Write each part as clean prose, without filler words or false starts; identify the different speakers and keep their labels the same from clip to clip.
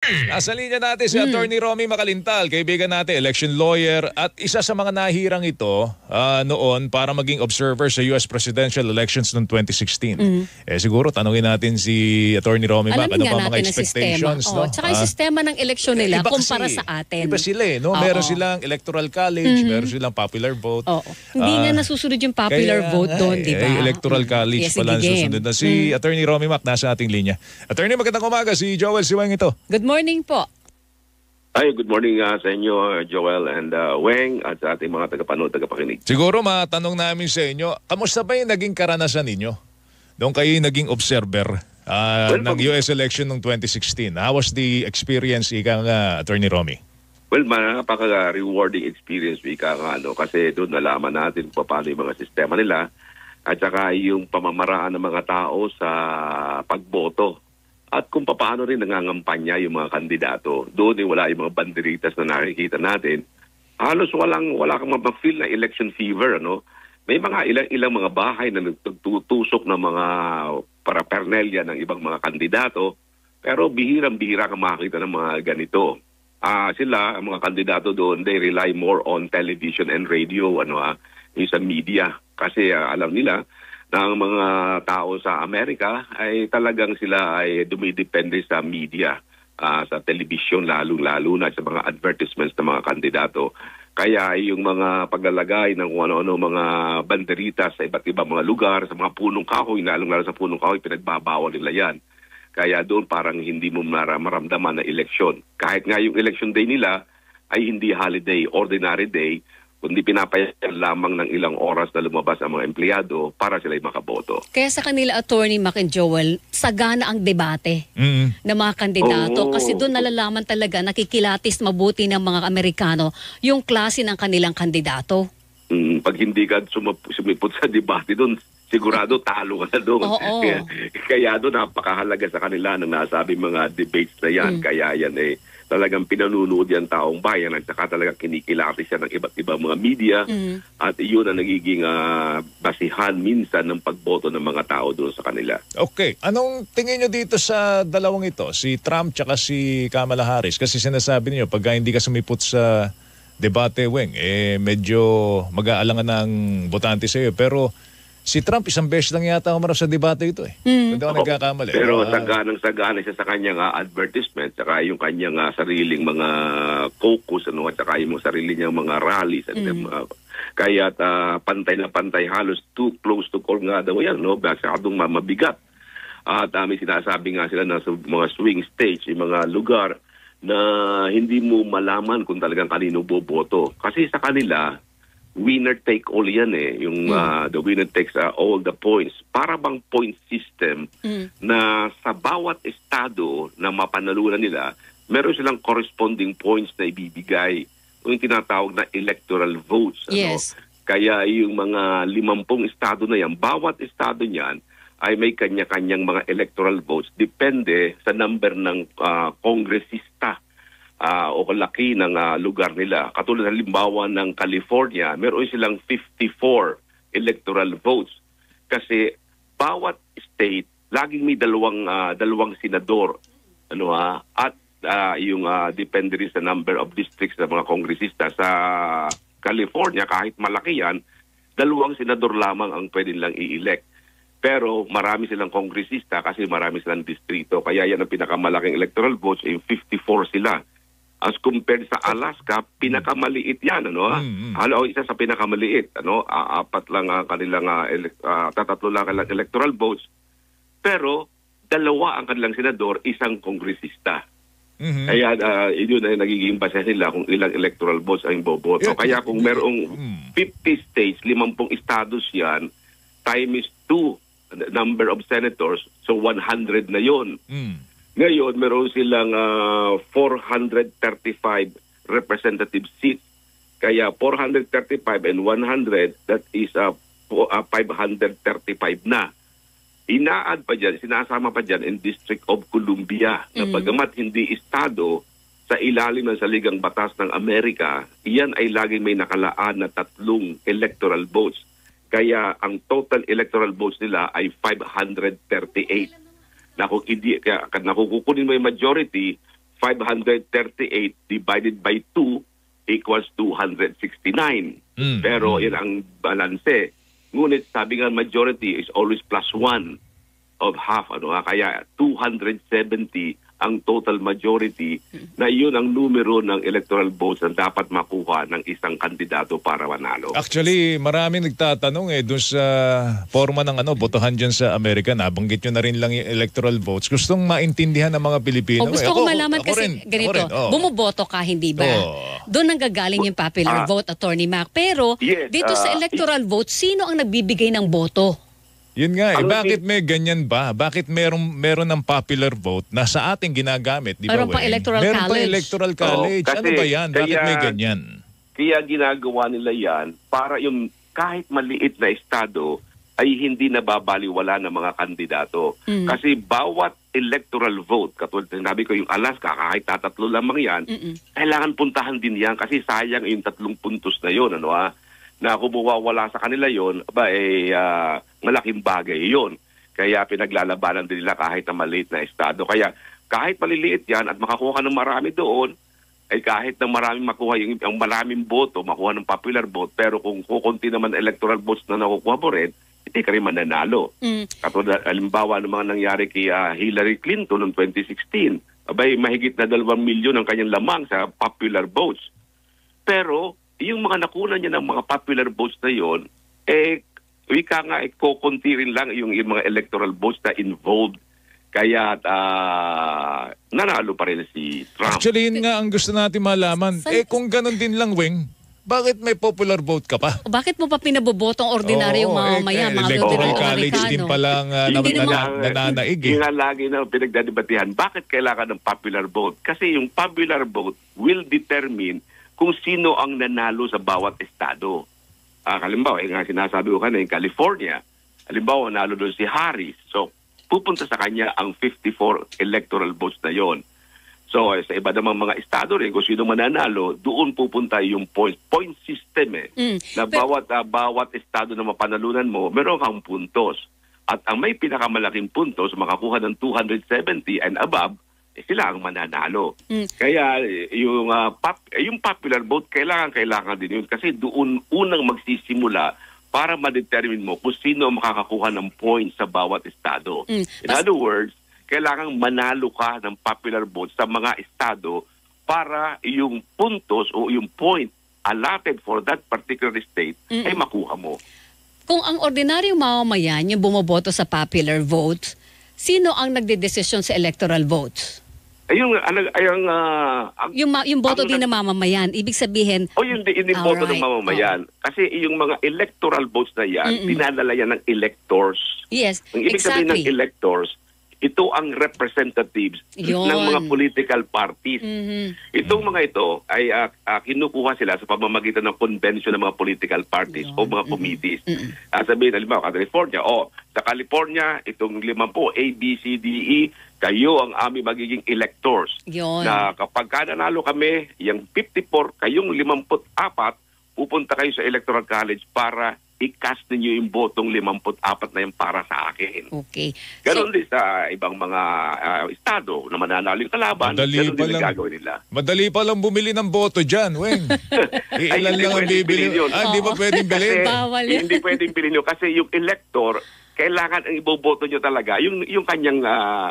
Speaker 1: Nasa linya natin si Attorney Romy Macalintal, kaibigan natin, election lawyer at isa sa mga nahirang ito noon para maging observer sa US presidential elections noong 2016. Siguro tanungin natin si Attorney Romy Mac, ano ba mga expectations? No?
Speaker 2: Tsaka yung sistema ng eleksyon nila kumpara sa atin.
Speaker 1: Iba sila no? Meron silang electoral college, meron silang popular vote.
Speaker 2: Hindi nga nasusunod yung popular vote doon, di ba?
Speaker 1: Electoral college pala susunod na. Si Attorney Romy Mac nasa ating linya. Attorney, magandang umaga. Si Joel Siweng ito.
Speaker 2: Good morning po.
Speaker 3: Ay, good morning sa inyo, Joel and Weng, at sa ating mga tagapanood, tagapakinig.
Speaker 1: Siguro matanong namin sa inyo, kamusta ba yung naging karanasan ninyo? Doon kayo naging observer ng US election noong 2016. How was the experience, Attorney Romy?
Speaker 3: Well, napaka-rewarding experience, kasi doon nalaman natin paano yung mga sistema nila at saka yung pamamaraan ng mga tao sa pagboto. At kung paano rin nangangampanya yung mga kandidato. Doon wala yung mga banderitas na nakikita natin. Halos wala kang mapag-feel na election fever. May mga ilang mga bahay na nagtutusok ng mga paraphernalia ng ibang mga kandidato. Pero bihirang-bihira kang makakita ng mga ganito. Sila, ang mga kandidato doon, they rely more on television and radio, yung sa media. Kasi alam nila, ng mga tao sa Amerika ay talagang sila ay dumidepende sa media, sa television lalo na sa mga advertisements ng mga kandidato. Kaya yung mga paglalagay ng kung ano-ano mga banderitas sa iba't ibang mga lugar, sa mga punong kahoy, lalo sa punong kahoy, pinagbabawal nila yan. Kaya doon parang hindi mo maramdaman na eleksyon. Kahit nga yung election day nila ay hindi holiday, ordinary day, kundi pinapayagan lamang ng ilang oras na lumabas ang mga empleyado para sila makaboto.
Speaker 2: Kaya sa kanila, Attorney Mac and Joel, sagana ang debate ng mga kandidato. Kasi doon nalalaman talaga, nakikilatis mabuti ng mga Amerikano yung klase ng kanilang kandidato.
Speaker 3: Pag hindi ka sumipot sa debate doon, sigurado talo ka na doon. Kaya doon napakahalaga sa kanila na nasabi mga debates na yan. Kaya yan talagang pinanunood yan taong bayan at saka talagang kinikilatis yan ng iba't ibang mga media at iyon ang nagiging basihan minsan ng pagboto ng mga tao doon sa kanila.
Speaker 1: Okay. Anong tingin nyo dito sa dalawang ito? Si Trump tsaka si Kamala Harris? Kasi sinasabi niyo pagka hindi ka sumipot sa debate, Weng, medyo mag-aalangan ng botante sa iyo. Pero si Trump isang beses lang yata umarap sa debate ito Hindi ako nagkakamali.
Speaker 3: Pero saganang-sagana siya sa kanyang advertisement, saka yung kanyang sariling mga caucus, at saka yung sarili niyang mga rallies. Kaya pantay na pantay, halos too close to call nga daw yan, masyadong mabigat. At may sinasabi nga sila na sa mga swing states, yung mga lugar na hindi mo malaman kung talagang kanino boboto. Kasi sa kanila, winner take all yan yung the winner takes all the points. Para bang point system na sa bawat estado na mapanalunan nila, meron silang corresponding points na ibibigay. Yung tinatawag na electoral votes.
Speaker 2: Yes.
Speaker 3: Kaya yung mga 50 estado na yan, bawat estado niyan ay may kanya-kanyang mga electoral votes. Depende sa number ng kongresista o laki ng lugar nila. Katulad ng halimbawa ng California, meron silang 54 electoral votes. Kasi bawat state, laging may dalawang senador. At yung depende rin sa number of districts ng mga kongresista. Sa California, kahit malaki yan, 2 senador lamang ang pwede nilang i-elect. Pero marami silang kongresista kasi marami silang distrito. Kaya yan ang pinakamalaking electoral votes, 54 sila. As compared sa Alaska, pinakamaliit yan, isa sa pinakamaliit, 4 lang kanilang tatlo lang kanilang electoral votes. Pero 2 ang kanilang senador, 1 kongresista. Kaya yun ay nagiging base nila kung ilang electoral votes ang boboto. Kaya kung merong 50 states, 50 estados yan, time is 2 number of senators, so 100 na yon. Ngayon, meron silang 435 representative seats. Kaya 435 and 100, that is 535 na. Ina-add pa dyan, sinasama pa dyan in District of Columbia na bagamat hindi estado sa ilalim ng saligang batas ng Amerika, iyan ay laging may nakalaan na 3 electoral votes. Kaya ang total electoral votes nila ay 538. Na kung kukunin mo yung majority, 538 divided by 2 equals 269. Pero yun ang balanse. Ngunit sabi nga majority is always plus 1 of half. Kaya 270 ang total majority na yun ang numero ng electoral votes na dapat makuha ng isang kandidato para manalo.
Speaker 1: Actually, maraming nagtatanong doon sa forma ng botohan dyan sa Amerika. Nabanggit nyo na rin lang yung electoral votes. Gustong maintindihan ng mga Pilipino.
Speaker 2: Gusto ko malaman kasi ganito, bumoboto ka, hindi ba? Doon nanggagaling yung popular vote, Attorney Mac. Pero
Speaker 3: yes,
Speaker 2: dito sa electoral vote, sino ang nagbibigay ng boto?
Speaker 1: Yun nga, bakit may ganyan ba? Bakit meron ng popular vote na sa ating ginagamit, di ba?
Speaker 2: Meron pa electoral college.
Speaker 1: Meron pa electoral college. Ano ba yan? Bakit may ganyan?
Speaker 3: Kaya ginagawa nila yan para yung kahit maliit na estado ay hindi nababaliwala ng mga kandidato. Kasi bawat electoral vote, katulad sinabi ko yung Alaska, kahit tatatlo lamang yan, kailangan puntahan din yan kasi sayang yung 3 puntos na yun. Na kung mawawala sa kanila yon, malaking bagay yon. Kaya pinaglalabanan din nila kahit na maliit na estado. Kaya kahit maliliit yan at makakuha ka ng marami doon, ay kahit na maraming makuha ang maraming boto, makuha ng popular vote, pero kung kukunti naman electoral votes na nakukuha mo rin, hindi ka rin mananalo. Katulad, halimbawa ng mga nangyari kay Hillary Clinton noong 2016, mahigit na 2 milyon ang kanyang lamang sa popular votes. Pero yung mga nakunan niya ng mga popular votes na yon, wika nga, kukunti rin lang yung mga electoral votes na involved. Kaya nanalo pa rin si Trump.
Speaker 1: Actually, yun nga ang gusto natin malaman. Kung ganun din lang, Weng, bakit may popular vote ka pa?
Speaker 2: Bakit mo pa pinaboboto ang ordinaryong mamamayan? Mga
Speaker 1: electoral college din palang nananaig.
Speaker 3: Yung nga lagi na pinagdadebatihan, bakit kailangan ng popular vote? Kasi yung popular vote will determine kung sino ang nanalo sa bawat estado. Halimbawa, nga sinasabi ko kanina, yung California, halimbawa, nanalo doon si Harris. So, pupunta sa kanya ang 54 electoral votes na yon. So, sa iba namang mga estado rin, kung sino mananalo, doon pupunta yung point system na bawat estado na mapanalunan mo, meron kang puntos. At ang may pinakamalaking puntos, makakuha ng 270 and above, sila ang mananalo. Kaya yung popular vote, kailangan din yun. Kasi doon unang magsisimula para ma-determine mo kung sino makakakuha ng points sa bawat estado. In other words, kailangan manalo ka ng popular vote sa mga estado para yung puntos o yung point allotted for that particular state ay makuha mo.
Speaker 2: Kung ang ordinaryong mamamayan yung bumoboto sa popular vote, sino ang nagdedesisyon sa electoral vote? Yung boto din ng mamamayan. Ibig sabihin...
Speaker 3: yung boto ng mamamayan. Kasi yung mga electoral votes na yan, dinadala yan ng electors.
Speaker 2: Yes,
Speaker 3: ang ibig sabihin ng electors, ito ang representatives ng mga political parties. Itong mga ito ay kinukuha sila sa pamamagitan ng convention ng mga political parties o mga committees. Sabihin, halimbawa, California, sa California, itong 50, A, B, C, D, E, kayo ang aming magiging electors. Na kapag nanalo kami, yung 54, kayong 54, pupunta kayo sa Electoral College para i-cast ninyo yung botong 54 na yung para sa akin.
Speaker 2: Okay.
Speaker 3: Ganon din sa ibang mga estado na mananalo yung kalaban. Ganon din ang gagawin nila.
Speaker 1: Madali pa lang bumili ng boto dyan, Weng. Ilan lang ang bibili. Hindi ba pwedeng bilhin?
Speaker 3: Hindi pwedeng bilhin yun. Kasi yung elector, kailangan ang iboboto nyo talaga yung kanyang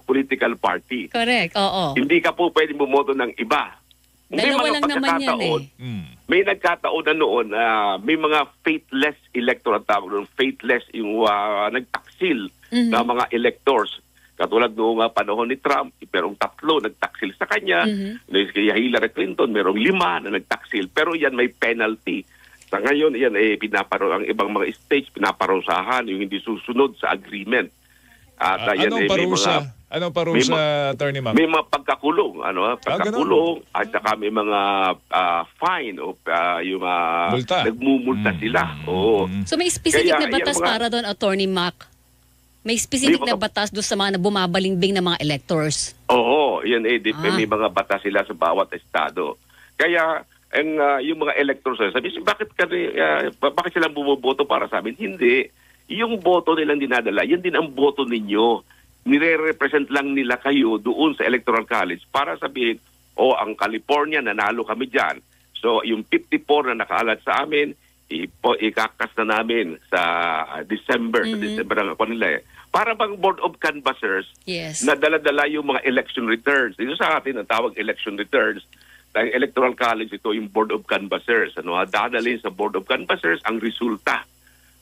Speaker 3: political party.
Speaker 2: Correct, oo.
Speaker 3: Hindi ka po pwedeng bumoto ng iba.
Speaker 2: Dalawa lang naman yan
Speaker 3: May nagkataon na noon, may mga faithless electoral tawag doon. Faithless yung nagtaksil na mga electors. Katulad noong panahon ni Trump, merong 3 nagtaksil sa kanya. Kaya Hillary Clinton, merong 5 na nagtaksil. Pero yan may penalty. Sa ngayon, yan ang ibang mga states pinaparusahan yung hindi susunod sa agreement. At
Speaker 1: anong parusa? Anong parusa, Attorney Mac?
Speaker 3: May mga pagkakulong, pagkakulong at saka may mga fine o yung nagmumulta sila.
Speaker 2: So may specific na batas para doon, Attorney Mac? May specific na batas doon sa mga bumabalingbing na mga electors?
Speaker 3: Oo, yan may mga batas sila sa bawat estado. Kaya yung mga electors, sabi, bakit sila bumoboto para sa amin? Hindi. Yung boto nilang dinadala, yan din ang boto ninyo. Nire-represent lang nila kayo doon sa Electoral College para sabihin o ang California, nanalo kami dyan. So yung 54 na nakaalat sa amin, ikakas na namin sa December, sa December ang ako nila Para bang board of canvassers na dala-dala yung mga election returns. Dito sa atin ang tawag election returns. Dahil Electoral College, ito yung board of canvassers. Dadalhin sa board of canvassers ang resulta.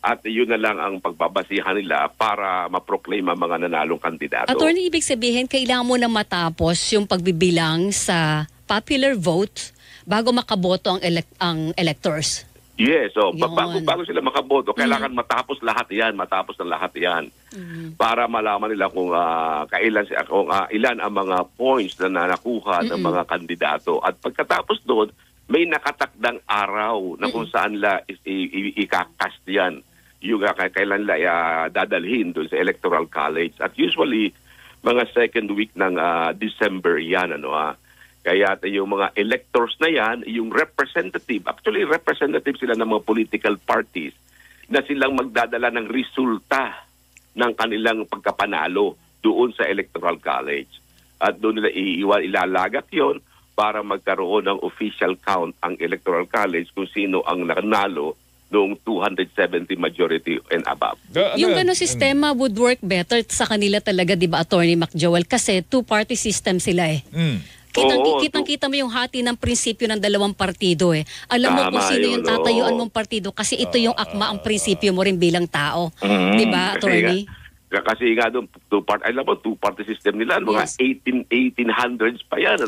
Speaker 3: At yun na lang ang pagbabasihan nila para ma-proclaim ang mga nanalong kandidato.
Speaker 2: Attorney, ibig sabihin, kailangan mo na matapos yung pagbibilang sa popular vote bago makaboto ang electors.
Speaker 3: Yes, so bago sila makaboto, kailangan matapos lahat yan, para malaman nila kung ilan ang mga points na nakuha ng mga kandidato. At pagkatapos doon, may nakatakdang araw na kung saan nila ikakast yan, yung kailan nila dadalhin doon sa Electoral College. At usually, mga second week ng December yan, Kaya yung mga electors na yan, yung representative sila ng mga political parties na silang magdadala ng resulta ng kanilang pagkapanalo doon sa Electoral College. At doon nila ilalagak yon para magkaroon ng official count ang Electoral College kung sino ang nanalo noong 270 majority and above.
Speaker 2: Yung gano'ng sistema would work better sa kanila talaga, di ba, Attorney McJoel? Kasi two-party system sila Kitang-kita mo yung hati ng prinsipyo ng dalawang partido Alam mo kung sino yung tatayuan mong partido kasi ito yung akma ang prinsipyo mo rin bilang tao. Di ba, Attorney?
Speaker 3: Kasi nga doon, two-party system nila, mga 1800s pa yan,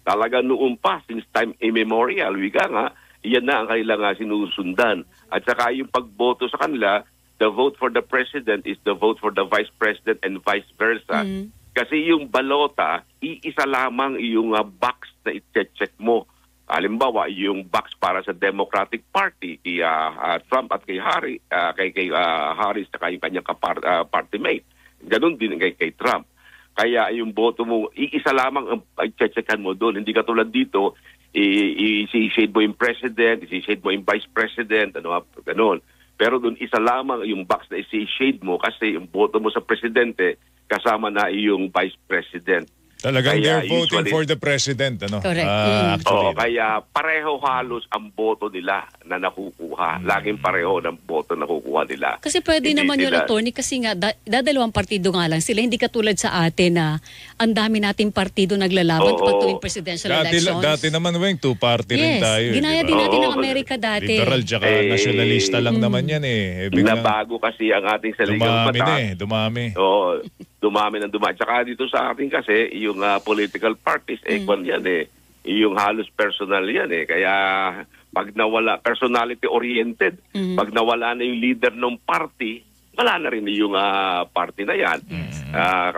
Speaker 3: Talaga noon pa, since time immemorial, yan na ang kanilang sinusundan. At saka yung pagboto sa kanila, the vote for the president is the vote for the vice president and vice versa. Kasi yung balota, iisa lamang yung box na i-check mo. Halimbawa, yung box para sa Democratic Party, kay Trump at kay Harris, saka yung kanyang party mate. Ganun din kay Trump. Kaya yung boto mo, iisa lamang ang i-checkan mo doon. Hindi katulad dito, i-shade mo yung president, i-shade mo yung vice president, ganun. Pero doon isa lamang yung box na i-shade mo kasi yung boto mo sa presidente, kasama na yung vice president.
Speaker 1: Talagang they're voting for the president,
Speaker 2: Correct.
Speaker 3: Kaya pareho halos ang boto nila na nakukuha. Laging pareho ng boto na nakukuha nila. Kasi
Speaker 2: pwede naman yun, Attorney, kasi nga, dadalawang partido nga lang sila. Hindi katulad sa atin na ang dami nating partido naglalaban pag tuwing presidential elections.
Speaker 1: Dati naman, Weng, two-party rin tayo.
Speaker 2: Ginaya din natin ng Amerika dati.
Speaker 1: Liberal tsaka nationalista lang naman yan
Speaker 3: Nabago kasi ang ating saligang batas.
Speaker 1: Dumami.
Speaker 3: Dumami. Tsaka dito sa atin kasi, yung political parties, yung halos personal yan Kaya pag nawala, personality-oriented, pag nawala na yung leader ng party, wala na rin yung party na yan.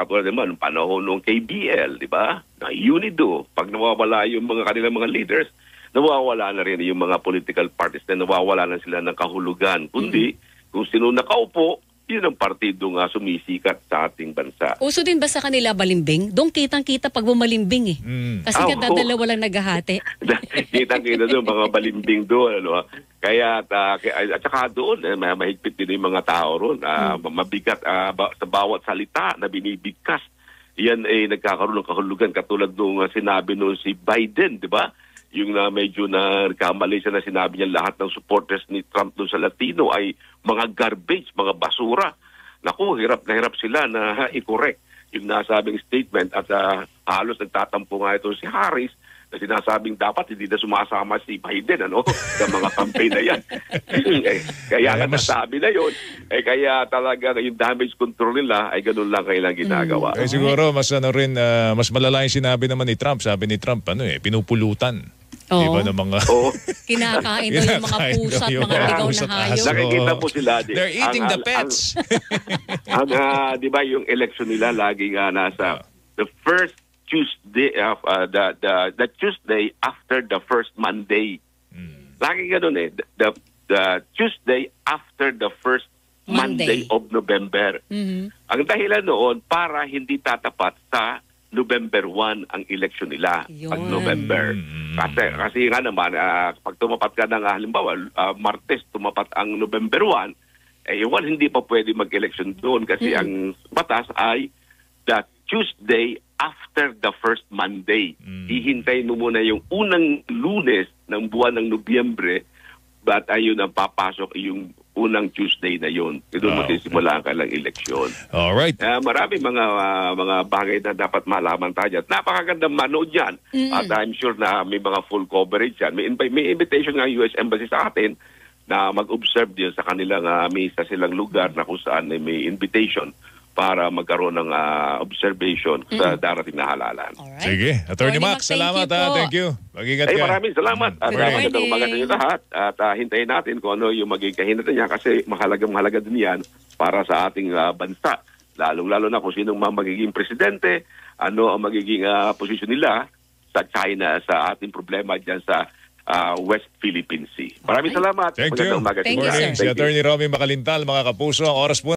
Speaker 3: Katulad naman, panahon ng KBL, di ba? Na UNIDO, pag nawawala yung kanilang mga leaders, nawawala na rin yung mga political parties na nawawala na sila ng kahulugan. Kundi, kung sino nakaupo, yun ang partido nga sumisikat sa ating bansa.
Speaker 2: Uso din ba sa kanila balimbing? Doon kitang-kita pag bumalimbing Kasi dadalawa lang naghahati.
Speaker 3: Kitang-kita doon, mga balimbing doon. Kaya, at saka doon, mahigpit din yung mga tao roon. Mabigat sa bawat salita na binibigkas. Yan nagkakaroon ng kahulugan. Katulad nung sinabi noon si Biden, di ba? Yung medyo na kamali siya na sinabi niya lahat ng supporters ni Trump doon sa Latino ay mga garbage, mga basura. Naku, hirap na hirap sila na i-correct yung nasabing statement at halos nagtatampo nga ito si Harris na sinasabing dapat hindi na sumasama si Biden sa mga campaign na yan. Kaya nasabi na yun. Kaya talaga yung damage control nila ay ganun lang kailang ginagawa.
Speaker 1: Siguro mas malala yung sinabi naman ni Trump. Sabi ni Trump, pinupulutan. Diba, ng mga
Speaker 2: kinakain daw yung mga pusa at mga ligaw na hayop.
Speaker 3: Nakikita po sila din.
Speaker 1: They're eating the pets.
Speaker 3: Di ba yung election nila laging nasa the first Tuesday the Tuesday after the first Monday. Laging ganun the Tuesday after the first Monday of November. Ang dahilan noon para hindi tatapat sa November 1 ang election nila pag November. Kasi nga naman, pag tumapat ka ng halimbawa, Martes tumapat ang November 1, hindi pa pwede mag-election doon kasi ang batas ay the Tuesday after the first Monday. Hihintayin mo muna yung unang Lunes ng buwan ng Nobyembre, but ayun ang papasok yung unang Tuesday na yun. Doon magsisimula ang kailang eleksyon.
Speaker 1: Alright.
Speaker 3: Marami mga bagay na dapat malaman tayo. At napakagandang manood yan. At I'm sure na may mga full coverage yan. May invitation nga US Embassy sa atin na mag-observe din sa kanilang may isa silang lugar na kung saan may invitation para magkaroon ng observation sa darating na halalan.
Speaker 2: Alright.
Speaker 1: Sige. Attorney Max, salamat ha. Thank you. Mag-ingat ka.
Speaker 3: Maraming salamat. At magandang umaga sa inyo lahat. At hintayin natin kung ano yung magiging kahinatan niya kasi mahalaga din yan para sa ating bansa. Lalong-lalo na kung sinong magiging presidente, ano ang magiging posisyon nila sa China, sa ating problema dyan sa West Philippine Sea. Maraming salamat.
Speaker 1: Thank you.
Speaker 3: Magandang umaga.
Speaker 2: Thank you, sir.
Speaker 1: Si Attorney Romy Macalintal, mga kapuso, ang oras po